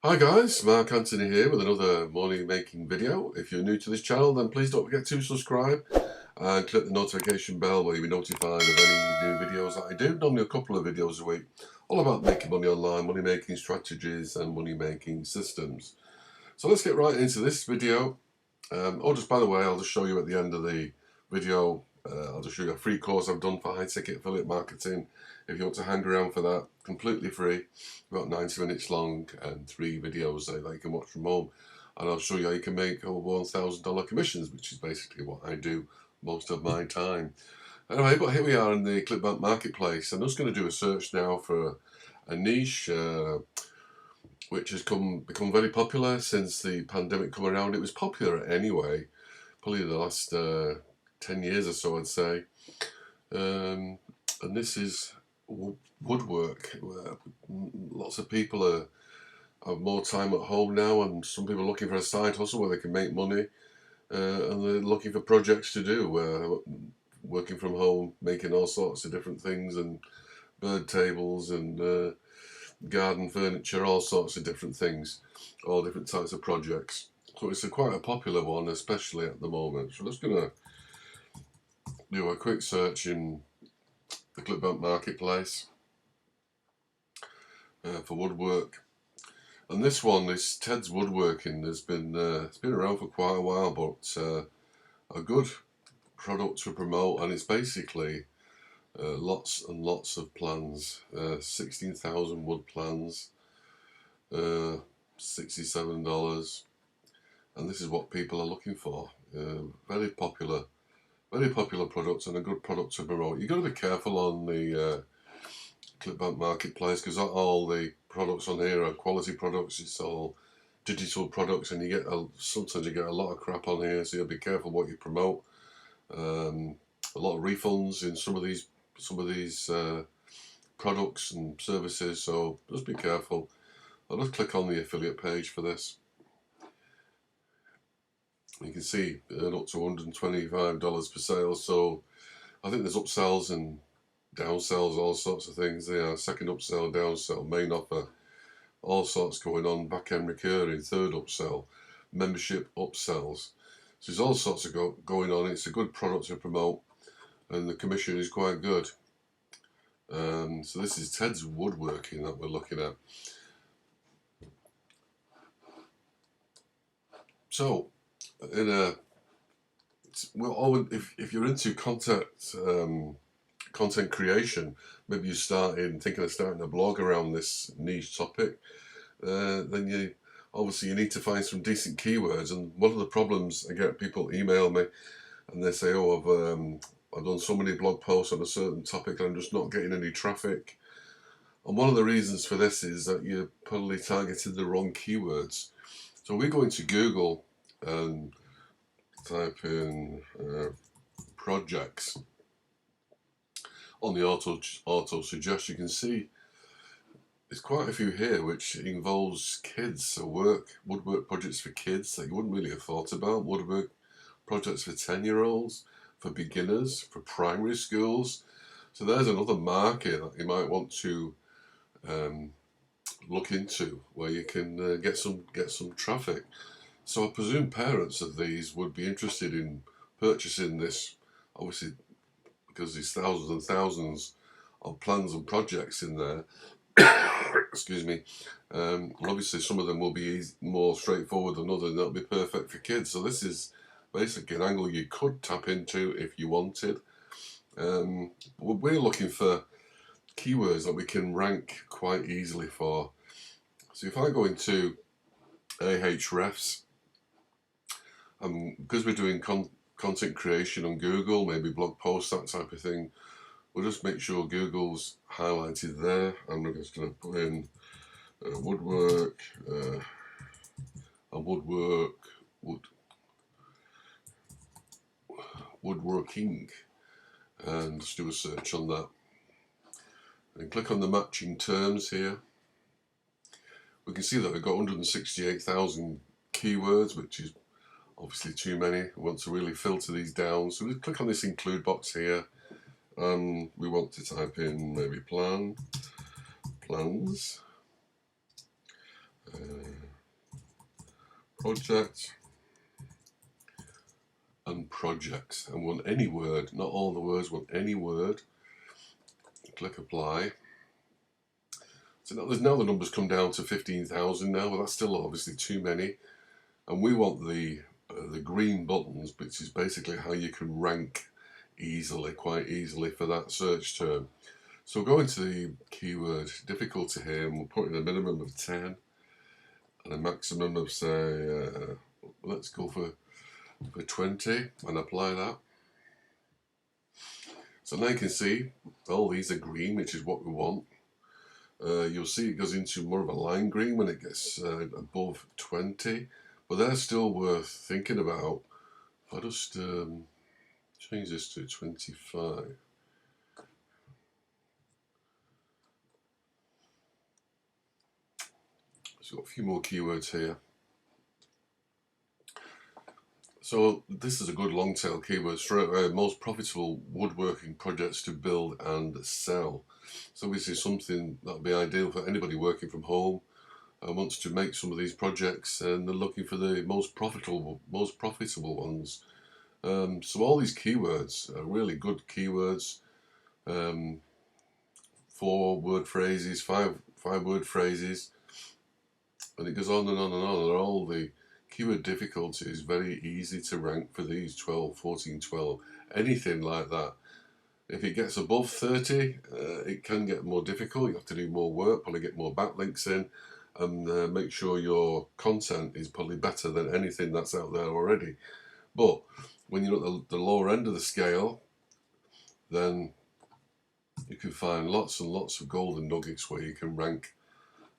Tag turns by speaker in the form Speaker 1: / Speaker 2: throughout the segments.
Speaker 1: Hi guys, Mark Anthony here with another money making video. If you're new to this channel, then please don't forget to subscribe and click the notification bell where you'll be notified of any new videos that I do. Normally a couple of videos a week, all about making money online, money making strategies and money making systems. So let's get right into this video. Just by the way, I'll just show you at the end of the video, I'll just show you a free course I've done for high ticket affiliate marketing. If you want to hang around for that, completely free, about 90 minutes long and 3 videos that you can watch from home. And I'll show you how you can make over $1,000 commissions, which is basically what I do most of my time. Anyway, but here we are in the ClickBank marketplace. I'm just going to do a search now for a niche which has become very popular since the pandemic come around. It was popular anyway, probably the last 10 years or so, I'd say. And this is woodwork. Lots of people have more time at home now, and some people are looking for a side hustle where they can make money, and they're looking for projects to do, working from home, making all sorts of different things, and bird tables and garden furniture, all sorts of different things, all different types of projects. So it's quite a popular one, especially at the moment. So I'm just going to do a quick search in the ClickBank marketplace for woodwork. And this one is Ted's Woodworking. It's been around for quite a while, but a good product to promote, and it's basically lots and lots of plans, 16,000 wood plans, $67, and this is what people are looking for. Very popular product and a good product to promote. You've got to be careful on the ClickBank marketplace because not all the products on here are quality products. It's all digital products, and sometimes you get a lot of crap on here, so you'll be careful what you promote. A lot of refunds in some of these products and services, so just be careful. I'll just click on the affiliate page for this. You can see earn up to $125 per sale, so I think there's upsells and downsells, all sorts of things there. Second upsell, downsell, main offer, all sorts going on, back end recurring, third upsell, membership upsells. So there's all sorts of going on. It's a good product to promote, and the commission is quite good. So this is Ted's Woodworking that we're looking at. So if you're into content creation, maybe you're thinking of starting a blog around this niche topic, then you need to find some decent keywords. And one of the problems I get, people email me and they say, oh, I've done so many blog posts on a certain topic and I'm just not getting any traffic. And one of the reasons for this is that you're probably targeted the wrong keywords. So we go into Google and type in projects on the auto suggest. You can see there's quite a few here which involves kids, so woodwork projects for kids that you wouldn't really have thought about, woodwork projects for 10-year-olds, for beginners, for primary schools. So there's another market that you might want to look into where you can get some traffic. So I presume parents of these would be interested in purchasing this, obviously, because there's thousands and thousands of plans and projects in there. Excuse me. Obviously, some of them will be more straightforward than others, and that'll be perfect for kids. So this is basically an angle you could tap into if you wanted. We're looking for keywords that we can rank quite easily for. So if I go into Ahrefs, because we're doing content creation on Google, maybe blog posts, that type of thing, we'll just make sure Google's highlighted there, and we're just going to put in woodwork, woodworking, and just do a search on that. And click on the matching terms here. We can see that we've got 168,000 keywords, which is obviously too many. We want to really filter these down. So we click on this include box here. We want to type in maybe plans. project and projects, and want any word, not all the words, want any word. Click apply. So now the numbers come down to 15,000 now, but that's still obviously too many. And we want the green buttons, which is basically how you can rank easily, quite easily for that search term. So we'll go into the keyword difficulty here, and we'll put in a minimum of 10 and a maximum of, say, let's go for 20 and apply that. So now you can see all these are green, which is what we want. You'll see it goes into more of a lime green when it gets above 20, but they're still worth thinking about. If I just change this to 25. So got a few more keywords here. So this is a good long tail keyword. Most profitable woodworking projects to build and sell. So obviously something that would be ideal for anybody working from home and wants to make some of these projects, and they're looking for the most profitable ones. So all these keywords are really good keywords. 4 word phrases, 5 word phrases, and it goes on and on and on. And all the keyword difficulty is very easy to rank for these 12, 14, 12, anything like that. If it gets above 30, it can get more difficult. You have to do more work, probably get more backlinks in, and make sure your content is probably better than anything that's out there already. But when you're at the lower end of the scale, then you can find lots and lots of golden nuggets where you can rank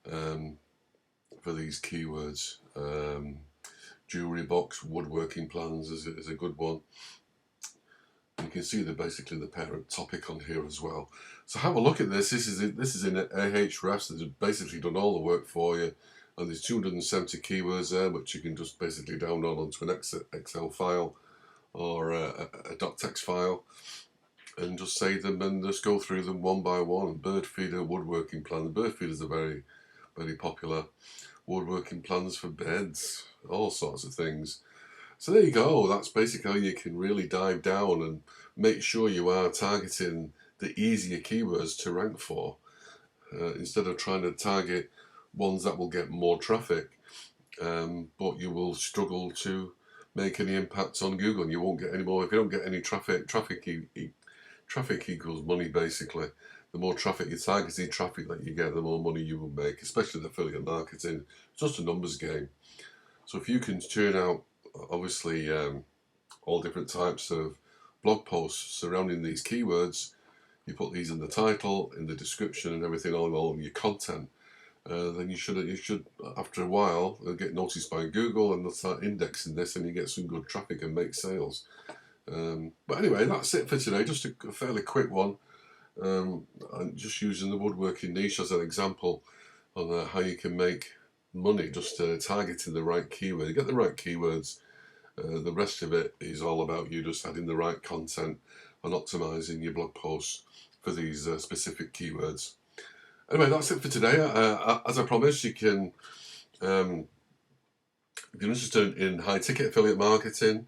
Speaker 1: for these keywords. Jewelry box, woodworking plans is a good one. And you can see basically the parent topic on here as well. So have a look at this. This is in Ahrefs. They've basically done all the work for you, and there's 270 keywords there, which you can just basically download onto an Excel file or a docx file, and just save them and just go through them one by one. Bird feeder woodworking plan. The bird feeders are very, very popular. Woodworking plans for beds, all sorts of things. So there you go. That's basically how you can really dive down and make sure you are targeting the easier keywords to rank for, instead of trying to target ones that will get more traffic, but you will struggle to make any impact on Google, and you won't get any more. If you don't get any traffic equals money, basically. The more traffic, your targeted traffic that you get, the more money you will make, especially with affiliate marketing. It's just a numbers game. So if you can churn out, obviously, all different types of blog posts surrounding these keywords, you put these in the title, in the description, and everything, all of your content, then you should after a while get noticed by Google, and they'll start indexing this, and you get some good traffic and make sales. But anyway, that's it for today. Just a fairly quick one. I'm just using the woodworking niche as an example on how you can make money, just targeting the right keyword. You get the right keywords, the rest of it is all about you just adding the right content and optimizing your blog posts for these specific keywords. Anyway, that's it for today. As I promised, you can, if you're interested in high ticket affiliate marketing,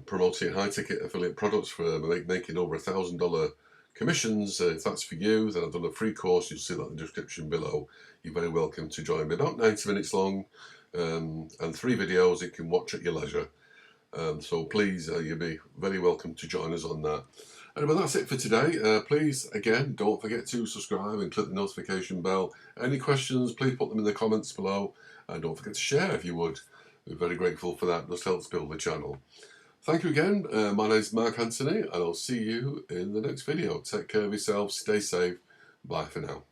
Speaker 1: promoting high ticket affiliate products for making over $1,000 commissions, if that's for you, then I've done a free course. You'll see that in the description below. You're very welcome to join me. About 90 minutes long, and 3 videos you can watch at your leisure. So please, you'll be very welcome to join us on that. Anyway, that's it for today. Please, again, don't forget to subscribe and click the notification bell. Any questions, please put them in the comments below. And don't forget to share if you would. We're very grateful for that. It just helps build the channel. Thank you again. My name is Mark Anthony, and I'll see you in the next video. Take care of yourselves. Stay safe. Bye for now.